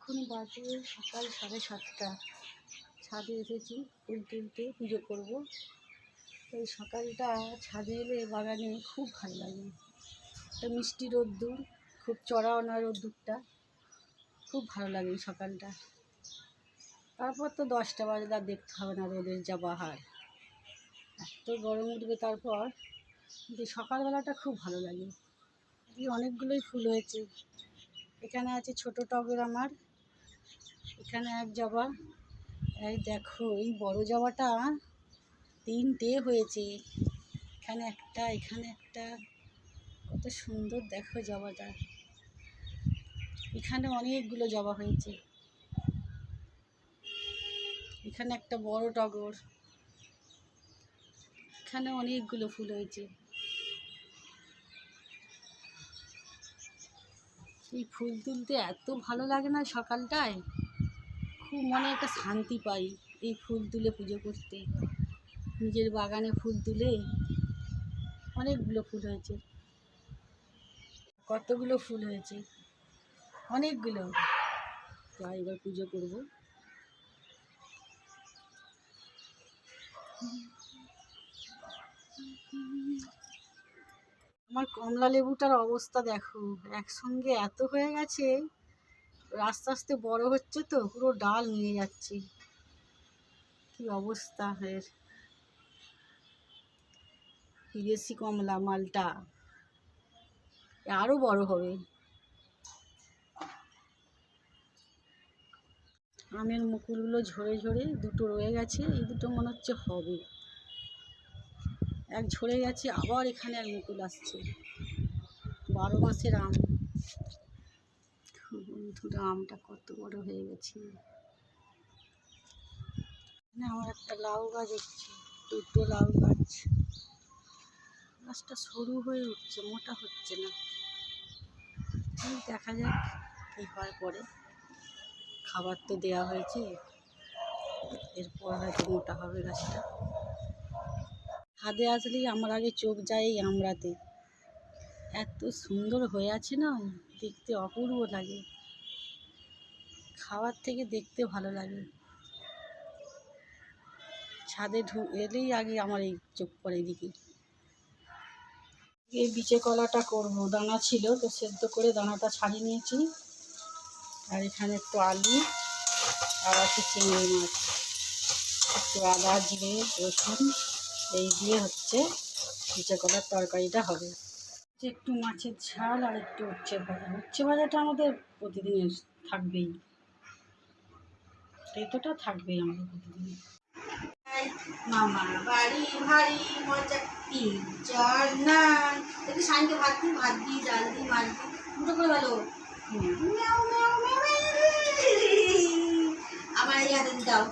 এখন বাজে সকাল 7:30। ছাদে এসেছি ফুল তুলতে, পুজো করব। এই সকালটা ছাদে এলে বাগানে খুব ভালো লাগে। একটা মিষ্টি রোদ্দুর, খুব চড়াও না রোদ্দুরটা, খুব ভালো লাগে এই সকালটা। তারপর তো 10টা বাজে আর দেখতে হবে না রোদের যা বাহার, এত গরম উঠবে তারপর। কিন্তু সকালবেলাটা খুব ভালো লাগে। এই অনেকগুলোই ফুল হয়েছে। এখানে আছে ছোট টবের আমার, এখানে এক জবা। এই দেখো এই বড় জবাটা 3টে হয়েছে, এখানে একটা, এখানে একটা। কত সুন্দর দেখো জবাটা। এখানে অনেকগুলো জবা হয়েছে। এখানে একটা বড় টগর, এখানে অনেকগুলো ফুল হয়েছে। এই ফুল তুলতে এত ভালো লাগে না সকালটায়, খুব মনে একটা শান্তি পাই এই ফুল তুলে পুজো করতে। নিজের বাগানে ফুল তুলে অনেকগুলো ফুল হয়েছে, কতগুলো ফুল হয়েছে, অনেকগুলো। তাই এবার পুজো করব। আমার কমলা লেবুটার অবস্থা দেখো, একসঙ্গে এত হয়ে গেছে, আস্তে আস্তে বড় হচ্ছে তো পুরো ডাল নিয়ে যাচ্ছে। কি অবস্থা এর। বিদেশি কমলা মালটা, আরো বড় হবে। আমের মুকুলগুলো ঝরে ঝরে দুটো রয়ে গেছে, এই দুটো মনে হচ্ছে হবে। এক ঝরে গেছে, আবার এখানে আর মুকুল আসছে। 12 মাসের আম। বন্ধুরা আমটা কত বড় হয়ে গেছে। আমার একটা লাউ গাছ হচ্ছে, দুটো লাউ গাছ। গাছটা সরু হয়ে উঠছে, মোটা হচ্ছে না। দেখা যাক কি হয় পরে। খাবার তো দেওয়া হয়েছে, এরপর হয়তো মোটা হবে গাছটা। ছাদে আসলেই আমার আগে চোখ যায় এই আমড়াতে। এত সুন্দর হয়ে আছে না, দেখতে অপূর্ব লাগে। খাওয়ার থেকে দেখতে ভালো লাগে। ছাদে এলেই আগে আমার এই চোখ পড়ে এদিকে। এই বিচে কলাটা করবো, দানা ছিল তো সেদ্ধ করে দানাটা ছাড়িয়ে নিয়েছি। আর এখানে একটু আলু আর আছে চিংড়ি মাছ, একটু আদা জিরে রসুন এই দিয়ে হচ্ছে বিচে কলার তরকারিটা হবে। একটু মাছের ঝাল আর একটু উচ্ছে ভাজা। উচ্ছে ভাজাটা আমাদের প্রতিদিনের থাকবেই, এতটা থাকবেই আমাদের প্রতিদিন। মামা বাড়ি ভারী মজা, 3-4 না। একটু সাইনকে ভাত দিই, ডাল দিই, মাছ দিই, দুটো করে ভালো। আমার এই হাতে দাও,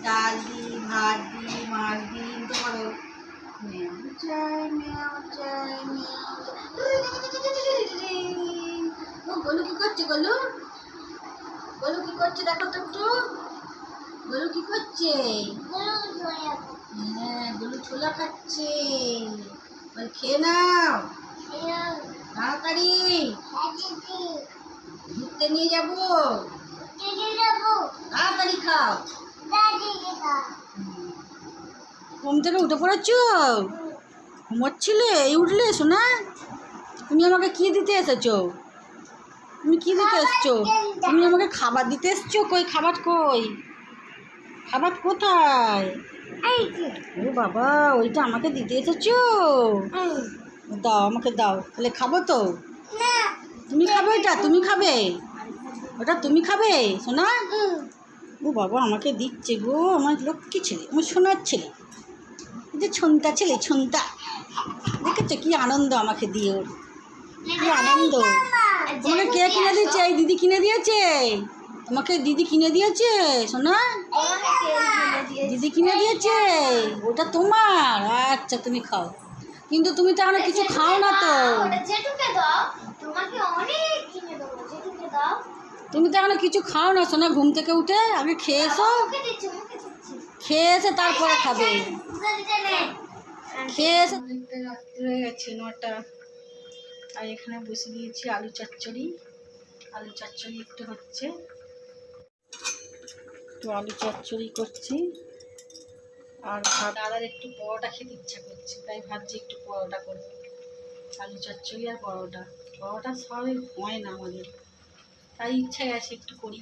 ডাল দিই, ভাত দিই, মাছ দিই, দুটো করো। গোলু কি করছে? গোলু গোলু কি করছে দেখো তো একটু। গোলু কি করছে? হ্যাঁ, গোলু ছোলা খাচ্ছে। খেয়ে নাও তাড়াতাড়ি, ঘুরতে নিয়ে যাবো, তাড়াতাড়ি খাও। ঘুম থেকে উঠে পড়েছ? ঘুমোচ্ছিলে, এই উঠলে শোনা? তুমি আমাকে কি দিতে এসেছো? তুমি কি দিতে এসছো? তুমি আমাকে খাবার দিতে এসছো? কই খাবার, কই খাবার কোথায়? ও বাবা, ওইটা আমাকে দিতে এসেছো? দাও, আমাকে দাও, তাহলে খাবো তো। তুমি খাবে ওইটা? তুমি খাবে ওটা? তুমি খাবে সোনা? ও বাবা, আমাকে দিচ্ছে গো, আমার লক্ষ্মী ছেলে, আমার সোনার ছেলে, যে ছন্তা ছেলে, ছন্তা। দেখেছো কি আনন্দ আমাকে দিয়ে, ওর কি আনন্দ। তোমাকে কে কিনে দিয়েছে? এই দিদি কিনে দিয়েছে তোমাকে? দিদি কিনে দিয়েছে সোনা? দিদি কিনে দিয়েছে, ওটা তোমার। আচ্ছা তুমি খাও, কিন্তু তুমি তো এখনো কিছু খাও না তো। তুমি তো এখনো কিছু খাও না সোনা, ঘুম থেকে উঠে আগে খেয়ে এসো, খেয়ে এসে তারপরে খাবে। খেয়ে এসে হয়ে গেছে 9টা। আর এখানে বসে দিয়েছি আলু চচ্চড়ি। আলু চচ্চড়ি একটু হচ্ছে, একটু আলু চচ্চড়ি করছি আর ভাত। দাদার একটু পরোটা খেতে ইচ্ছা করছে, তাই ভাবছি একটু পরোটা করবো। আলু চচ্চড়ি আর পরোটা, পরোটা সবাই হয় না আমাদের, তাই ইচ্ছা আছে একটু করি।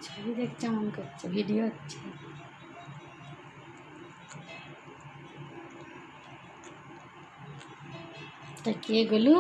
ছবি দেখছে মন করছে, ভিডিও হচ্ছে। তা কে গেলু?